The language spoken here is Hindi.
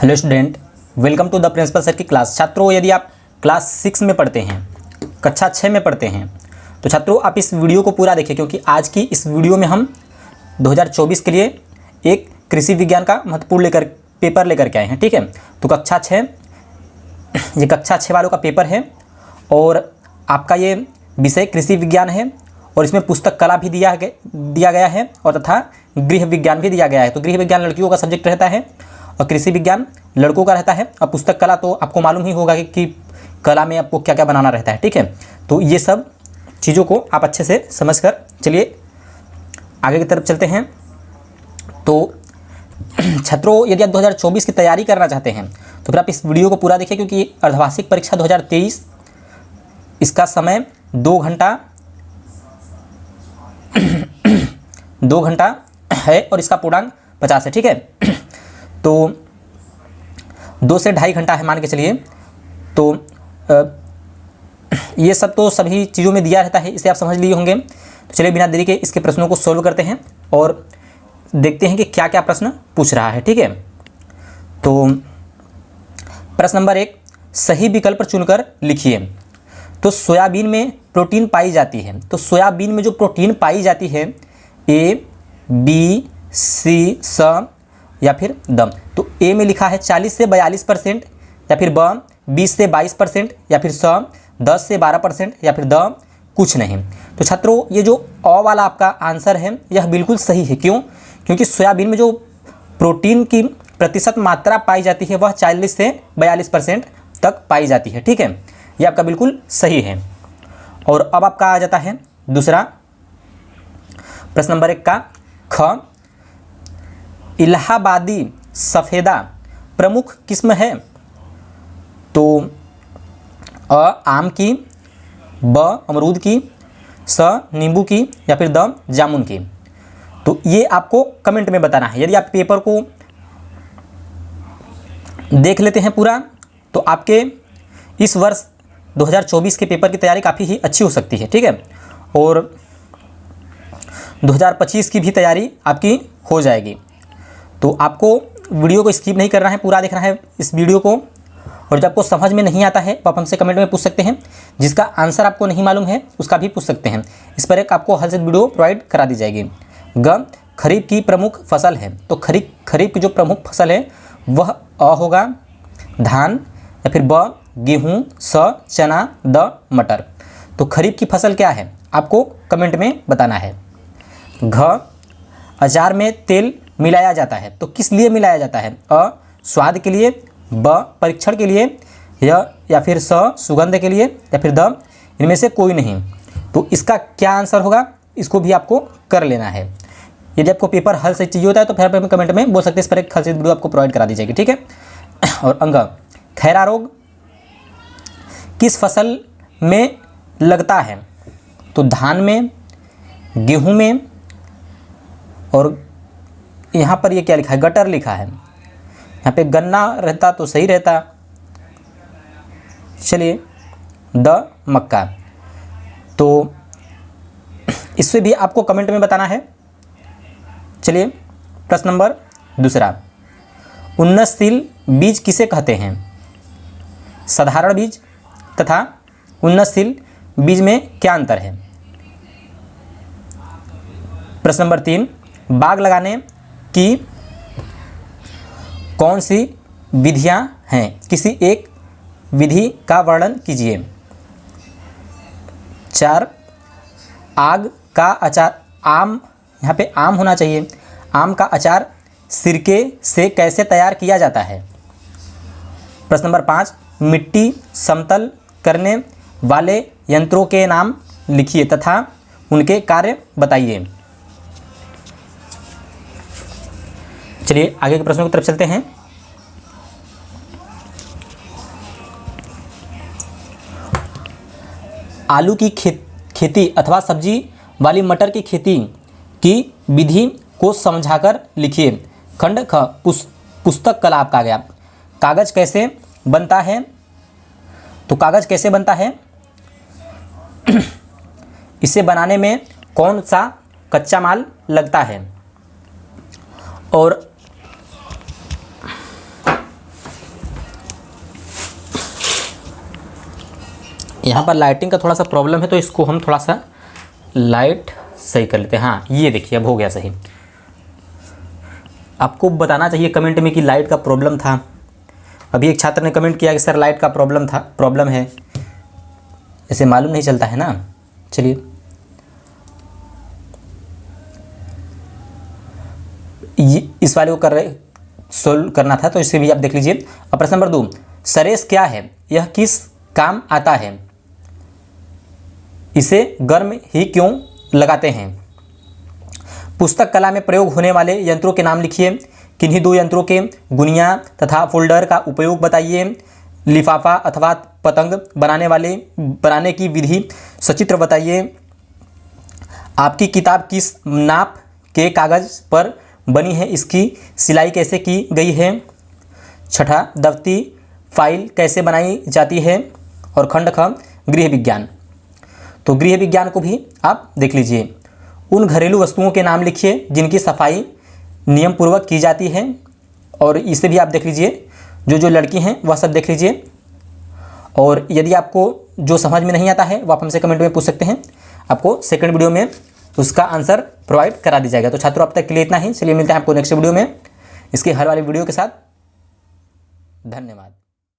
Hello student, welcome to the principal sir की क्लास। छात्रों, यदि आप क्लास 6 में पढ़ते हैं, कक्षा 6 में पढ़ते हैं, तो छात्रों आप इस वीडियो को पूरा देखिए, क्योंकि आज की इस वीडियो में हम 2024 के लिए एक कृषि विज्ञान का महत्वपूर्ण पेपर लेकर के आए हैं। ठीक है, तो कक्षा 6, ये कक्षा 6 वालों का पेपर है और आपका ये विषय कृषि विज्ञान है और इसमें पुस्तक कला भी दिया गया है और तथा गृह विज्ञान भी दिया गया है। तो गृह विज्ञान लड़कियों का सब्जेक्ट रहता है और कृषि विज्ञान लड़कों का रहता है। और पुस्तक कला तो आपको मालूम ही होगा कि कला में आपको क्या क्या बनाना रहता है। ठीक है, तो ये सब चीज़ों को आप अच्छे से समझ कर चलिए आगे की तरफ चलते हैं। तो छात्रों, यदि आप 2024 की तैयारी करना चाहते हैं तो फिर आप इस वीडियो को पूरा देखिए, क्योंकि अर्धवार्षिक परीक्षा 2023 इसका समय 2 घंटा है और इसका पूर्णांक 50 है। ठीक है, तो 2 से 2.5 घंटा है मान के चलिए। तो ये सब तो सभी चीज़ों में दिया रहता है, इसे आप समझ लिए होंगे। तो चलिए बिना देरी के इसके प्रश्नों को सॉल्व करते हैं और देखते हैं कि क्या क्या प्रश्न पूछ रहा है। ठीक है, तो प्रश्न नंबर 1, सही विकल्प चुनकर लिखिए। तो सोयाबीन में प्रोटीन पाई जाती है, तो सोयाबीन में जो प्रोटीन पाई जाती है ए, बी, सी, स या फिर द। तो ए में लिखा है 40 से 42% या फिर ब 20 से 22% या फिर स 10 से 12% या फिर द कुछ नहीं। तो छात्रों, ये जो अ वाला आपका आंसर है यह बिल्कुल सही है। क्यों? क्योंकि सोयाबीन में जो प्रोटीन की प्रतिशत मात्रा पाई जाती है वह 40 से 42% तक पाई जाती है। ठीक है, यह आपका बिल्कुल सही है। और अब आपका आ जाता है दूसरा प्रश्न नंबर 1 का ख, इलाहाबादी सफ़ेदा प्रमुख किस्म है। तो अ आम की, ब अमरूद की, स नींबू की या फिर द जामुन की। तो ये आपको कमेंट में बताना है। यदि आप पेपर को देख लेते हैं पूरा तो आपके इस वर्ष 2024 के पेपर की तैयारी काफ़ी ही अच्छी हो सकती है। ठीक है, और 2025 की भी तैयारी आपकी हो जाएगी। तो आपको वीडियो को स्किप नहीं करना है, पूरा देखना है इस वीडियो को। और जब आपको समझ में नहीं आता है तो आप हमसे कमेंट में पूछ सकते हैं। जिसका आंसर आपको नहीं मालूम है उसका भी पूछ सकते हैं। इस पर एक आपको हर से वीडियो प्रोवाइड करा दी जाएगी। ग, खरीफ की प्रमुख फसल है। तो खरीफ की जो प्रमुख फसल है वह अ होगा धान या फिर ब गेहूँ, स चना, द मटर। तो खरीफ की फसल क्या है आपको कमेंट में बताना है। घ, अचार में तेल मिलाया जाता है। तो किस लिए मिलाया जाता है? अ स्वाद के लिए, ब परीक्षण के लिए या फिर स सुगंध के लिए या फिर द इनमें से कोई नहीं। तो इसका क्या आंसर होगा इसको भी आपको कर लेना है। यदि आपको पेपर हल से चाहिए होता है तो फिर आप कमेंट में बोल सकते हैं, इस पर एक हल से वीडियो आपको प्रोवाइड करा दी जाएगी। ठीक है, और अंग, खैरा रोग किस फसल में लगता है? तो धान में, गेहूं में, और यहाँ पर ये क्या लिखा है? गटर लिखा है। यहाँ पे गन्ना रहता तो सही रहता। चलिए, द मक्का। तो इससे भी आपको कमेंट में बताना है। चलिए प्रश्न नंबर 2, उन्नतशील बीज किसे कहते हैं? साधारण बीज तथा उन्नतशील बीज में क्या अंतर है? प्रश्न नंबर 3, बाग लगाने की कौन सी विधियां हैं? किसी एक विधि का वर्णन कीजिए। 4, आग का अचार, आम, यहाँ पे आम होना चाहिए। आम का अचार सिरके से कैसे तैयार किया जाता है? प्रश्न नंबर 5, मिट्टी समतल करने वाले यंत्रों के नाम लिखिए तथा उनके कार्य बताइए। चलिए आगे के प्रश्नों की तरफ चलते हैं। आलू की खेती अथवा सब्जी वाली मटर की खेती की विधि को समझाकर लिखिए। खंड ख, पुस्तक कला आपका आ गया। कागज कैसे बनता है? तो कागज कैसे बनता है? इसे बनाने में कौन सा कच्चा माल लगता है? और यहाँ पर लाइटिंग का थोड़ा सा प्रॉब्लम है, तो इसको हम थोड़ा सा लाइट सही कर लेते हैं। हाँ, ये देखिए अब हो गया सही। आपको बताना चाहिए कमेंट में कि लाइट का प्रॉब्लम था। अभी एक छात्र ने कमेंट किया कि सर लाइट का प्रॉब्लम है, ऐसे मालूम नहीं चलता है ना। चलिए, ये इस वाले को सोल्व करना था, तो इसे भी आप देख लीजिए। अब प्रश्न नंबर 2, सरेस क्या है, यह किस काम आता है, इसे गर्म ही क्यों लगाते हैं। पुस्तक कला में प्रयोग होने वाले यंत्रों के नाम लिखिए। किन्हीं 2 यंत्रों के गुनिया तथा फोल्डर का उपयोग बताइए। लिफाफा अथवा पतंग बनाने की विधि सचित्र बताइए। आपकी किताब किस नाप के कागज़ पर बनी है, इसकी सिलाई कैसे की गई है। छठा, दफ्ती फाइल कैसे बनाई जाती है। और खंड ख, गृह विज्ञान। तो गृह विज्ञान को भी आप देख लीजिए। उन घरेलू वस्तुओं के नाम लिखिए जिनकी सफाई नियम पूर्वक की जाती है, और इसे भी आप देख लीजिए। जो लड़की हैं वह सब देख लीजिए। और यदि आपको जो समझ में नहीं आता है वो आप हमसे कमेंट में पूछ सकते हैं, आपको सेकंड वीडियो में उसका आंसर प्रोवाइड करा दी जाएगा। तो छात्रों, अब तक के लिए इतना ही। चलिए मिलते हैं आपको नेक्स्ट वीडियो में इसके हर वाली वीडियो के साथ। धन्यवाद।